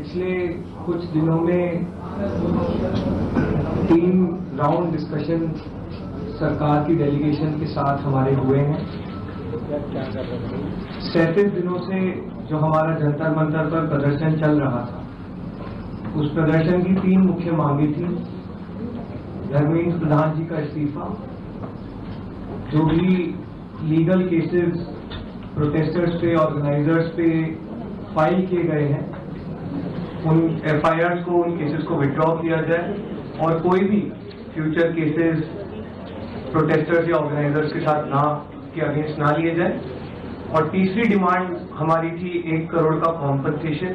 पिछले कुछ दिनों में 3 राउंड डिस्कशन सरकार की डेलीगेशन के साथ हमारे हुए हैं। 37 दिनों से जो हमारा जंतर मंतर पर प्रदर्शन चल रहा था, उस प्रदर्शन की 3 मुख्य मांगे थी। धर्मेंद्र प्रधान जी का इस्तीफा, जो भी लीगल केसेस प्रोटेस्टर्स पे, ऑर्गेनाइजर्स पे फाइल किए गए हैं, उन FIRs को, उन केसेस को विड्रॉ किया जाए और कोई भी फ्यूचर केसेस प्रोटेस्टर्स या ऑर्गेनाइजर्स के साथ के अगेंस्ट ना लिए जाए। और तीसरी डिमांड हमारी थी 1 करोड़ का कॉम्पनसेशन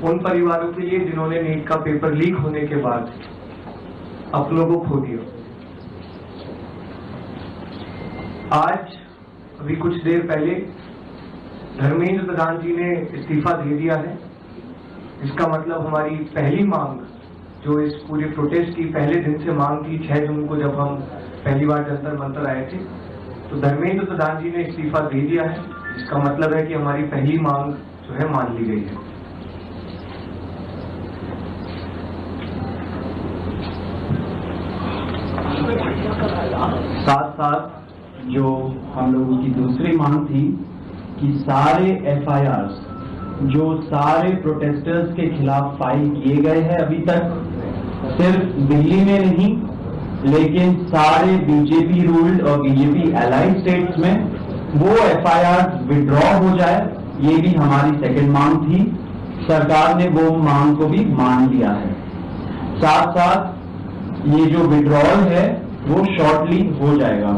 उन परिवारों के लिए जिन्होंने नीट का पेपर लीक होने के बाद अपनों को खो दिया। आज अभी कुछ देर पहले धर्मेंद्र प्रधान जी ने इस्तीफा दे दिया है। इसका मतलब हमारी पहली मांग, जो इस पूरे प्रोटेस्ट की पहले दिन से मांग थी, 6 जून को जब हम पहली बार जंतर मंतर आए थे, तो धर्मेंद्र प्रधान जी ने इस्तीफा दे दिया है। इसका मतलब है कि हमारी पहली मांग जो है मान ली गई है। साथ साथ जो हम लोगों की दूसरी मांग थी कि सारे FIRs जो सारे प्रोटेस्टर्स के खिलाफ फाइल किए गए हैं अभी तक, सिर्फ दिल्ली में नहीं लेकिन सारे बीजेपी रूल्ड और बीजेपी एलाइड स्टेट्स में, वो FIRs विड्रॉ हो जाए, ये भी हमारी सेकंड मांग थी। सरकार ने वो मांग को भी मान लिया है। साथ साथ ये जो विड्रॉल है वो शॉर्टली हो जाएगा।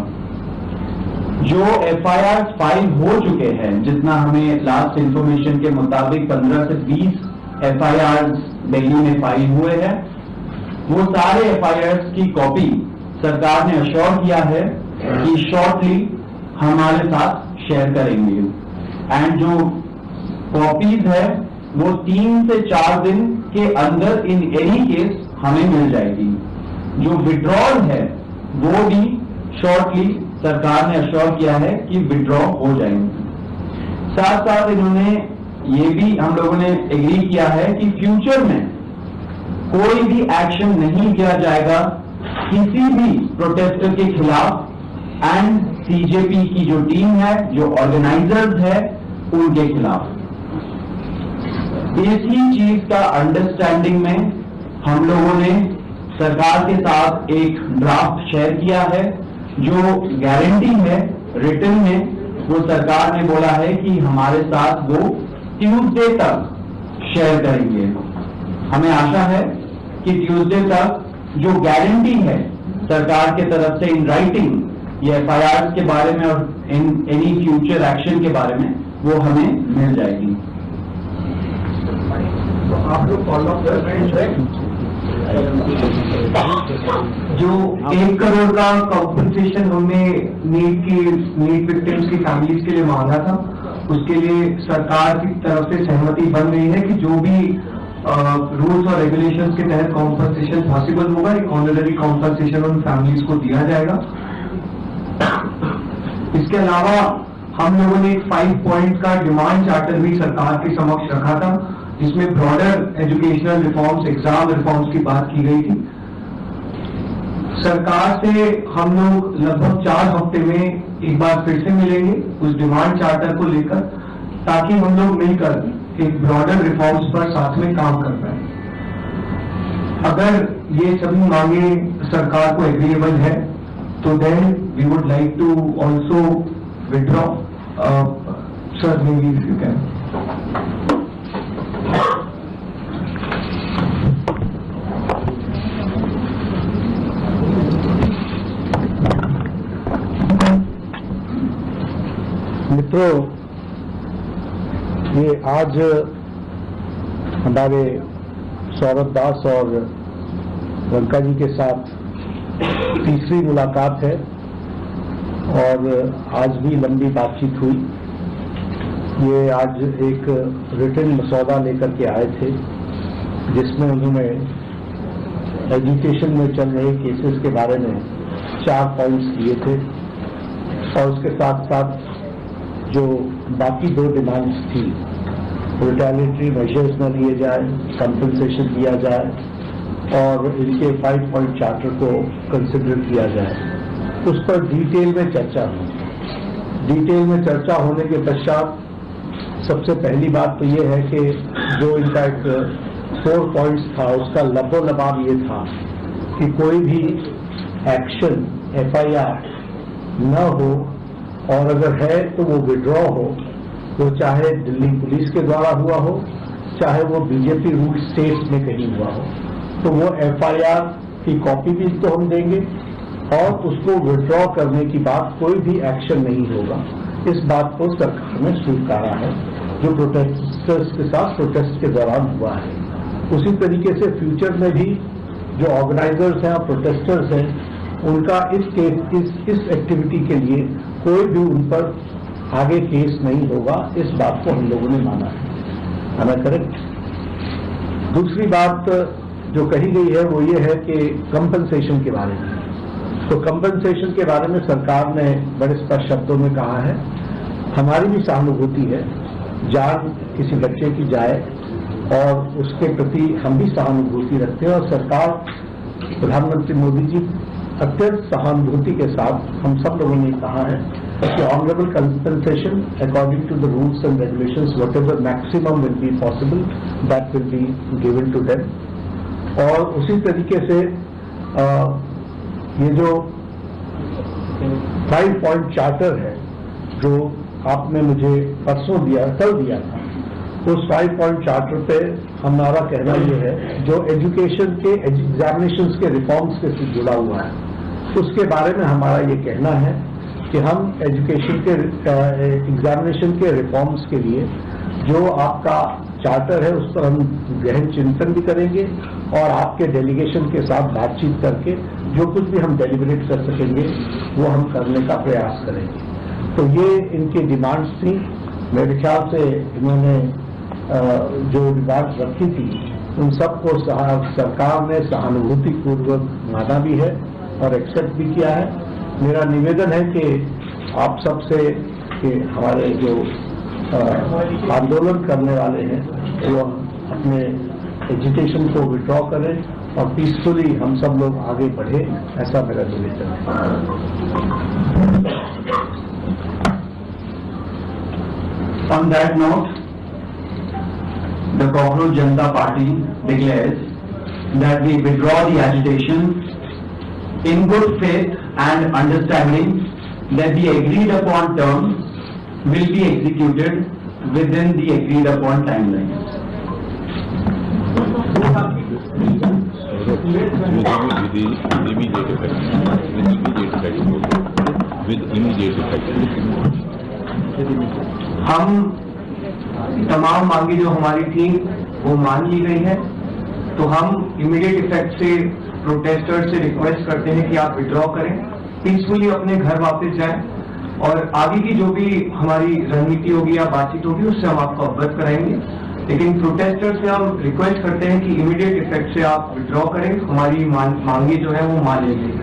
जो FIRs फाइल हो चुके हैं, जितना हमें लास्ट इंफॉर्मेशन के मुताबिक 15 से 20 FIRs दिल्ली में फाइल हुए हैं, वो सारे FIRs की कॉपी सरकार ने अश्योर किया है कि शॉर्टली हमारे साथ शेयर करेंगे। एंड जो कॉपीज है वो 3 से 4 दिन के अंदर इन एनी केस हमें मिल जाएगी। जो विड्रॉल है वो भी शॉर्टली सरकार ने अश्योर किया है कि विड्रॉ हो जाएंगे। साथ साथ इन्होंने ये भी हम लोगों ने एग्री किया है कि फ्यूचर में कोई भी एक्शन नहीं किया जाएगा किसी भी प्रोटेस्टर के खिलाफ एंड CJP की जो टीम है, जो ऑर्गेनाइजर्स है, उनके खिलाफ। इसी चीज का अंडरस्टैंडिंग में हम लोगों ने सरकार के साथ एक ड्राफ्ट शेयर किया है। जो गारंटी है रिटन में, वो सरकार ने बोला है कि हमारे साथ वो ट्यूसडे तक शेयर करेंगे। हमें आशा है कि ट्यूसडे तक जो गारंटी है सरकार के तरफ से इन राइटिंग ये FIRs के बारे में और इन एनी फ्यूचर एक्शन के बारे में, वो हमें मिल जाएगी। तो आप लोग फॉलो अप कर रहे हैं जो 1 करोड़ का कॉम्पनसेशन हमने नीट विक्टिम्स की फैमिलीज के लिए मांगा था, उसके लिए सरकार की तरफ से सहमति बन रही है कि जो भी रूल्स और रेगुलेशंस के तहत कॉम्पनसेशन पॉसिबल होगा, एक ऑनररी कॉम्पनसेशन उन फैमिलीज को दिया जाएगा। इसके अलावा हम लोगों ने एक 5 पॉइंट का डिमांड चार्टर भी सरकार के समक्ष रखा था, जिसमें broader educational reforms, exam reforms की बात की गई थी। सरकार से हम लोग लगभग 4 हफ्ते में एक बार फिर से मिलेंगे उस डिमांड चार्टर को लेकर, ताकि हम लोग मिलकर एक ब्रॉडर रिफॉर्म्स पर साथ में काम कर पाए। अगर ये सभी मांगे सरकार को एग्रीएबल है तो then we would like to also withdraw. Sir maybe if you can. मित्रों, ये आज हमारे सौरभ दास और रंका जी के साथ तीसरी मुलाकात है और आज भी लंबी बातचीत हुई। ये आज एक रिटन मसौदा लेकर के आए थे, जिसमें उन्होंने एजुकेशन में चल रहे केसेस के बारे में 4 पॉइंट्स दिए थे और उसके साथ साथ जो बाकी 2 डिमांड्स थी रिटेलिएटरी मेजर्स न लिए जाए, कंपनसेशन दिया जाए और इनके 5 पॉइंट चार्टर को कंसिडर किया जाए। उस पर डिटेल में चर्चा हुई। डिटेल में चर्चा होने के पश्चात सबसे पहली बात तो ये है कि जो इनका एक 4 पॉइंट्स था उसका लबोलबाब ये था कि कोई भी एक्शन FIR न हो और अगर है तो वो विड्रॉ हो, वो चाहे दिल्ली पुलिस के द्वारा हुआ हो, चाहे वो बीजेपी रूल स्टेट्स में कहीं हुआ हो, तो वो FIR की कॉपी भी तो हम देंगे और उसको विड्रॉ करने की बात कोई भी एक्शन नहीं होगा। इस बात को सरकार ने स्वीकारा है जो प्रोटेस्टर्स के साथ प्रोटेस्ट के दौरान हुआ है। उसी तरीके से फ्यूचर में भी जो ऑर्गेनाइजर्स हैं और प्रोटेस्टर्स हैं उनका इस एक्टिविटी के लिए कोई भी उन पर आगे केस नहीं होगा। इस बात को हम लोगों ने माना है। Am I correct? दूसरी बात जो कही गई है वो ये है कि कंपनसेशन के बारे में। तो कंपनसेशन के बारे में सरकार ने बड़े स्पष्ट शब्दों में कहा है, हमारी भी सहानुभूति है, जान किसी बच्चे की जाए और उसके प्रति हम भी सहानुभूति रखते हैं और सरकार प्रधानमंत्री मोदी जी अत्यंत सहानुभूति के साथ हम सब लोगों ने कहा है कि honourable compensation according to the rules and regulations whatever maximum will be possible that will be given to them. और उसी तरीके से ये जो 5 पॉइंट चार्टर है जो आपने मुझे परसों दिया, कल दिया था, उस 5 पॉइंट चार्टर पे हमारा कहना ये है जो एजुकेशन के एग्जामिनेशंस के रिफॉर्म्स के साथ जुड़ा हुआ है उसके बारे में हमारा ये कहना है कि हम एजुकेशन के एग्जामिनेशन के रिफॉर्म्स के लिए जो आपका चार्टर है उस पर हम गहन चिंतन भी करेंगे और आपके डेलीगेशन के साथ बातचीत करके जो कुछ भी हम डेलिब्रेट कर सकेंगे वो हम करने का प्रयास करेंगे। तो ये इनकी डिमांड्स थी। मेरे ख्याल से इन्होंने जो डिमांड्स रखी थी उन सबको सरकार ने सहानुभूतिपूर्वक माना भी है और एक्सेप्ट भी किया है। मेरा निवेदन है कि आप सबसे कि हमारे जो आंदोलन करने वाले हैं वो अपने एजुकेशन को विड्रॉ करें और पीसफुली हम सब लोग आगे बढ़े, ऐसा मेरा निवेदन है। On that note, the Cockroach Janata Party declares that we withdraw the agitation in good faith and understanding that the agreed upon terms will be executed within the agreed upon timelines. With immediate effect. हम तमाम मांगे जो हमारी थी वो मान ली गई है, तो हम इमीडिएट इफेक्ट से प्रोटेस्टर्स से रिक्वेस्ट करते हैं कि आप विड्रॉ करें, पीसफुली अपने घर वापस जाएं और आगे की जो भी हमारी रणनीति होगी या बातचीत होगी उससे हम आपको अवगत कराएंगे। लेकिन प्रोटेस्टर्स से हम रिक्वेस्ट करते हैं कि इमीडिएट इफेक्ट से आप विड्रॉ करें, हमारी मांगे जो है वो मान ली गई।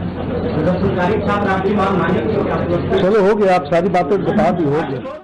चलो हो गया, आप सारी बातें बता दी, हो गया।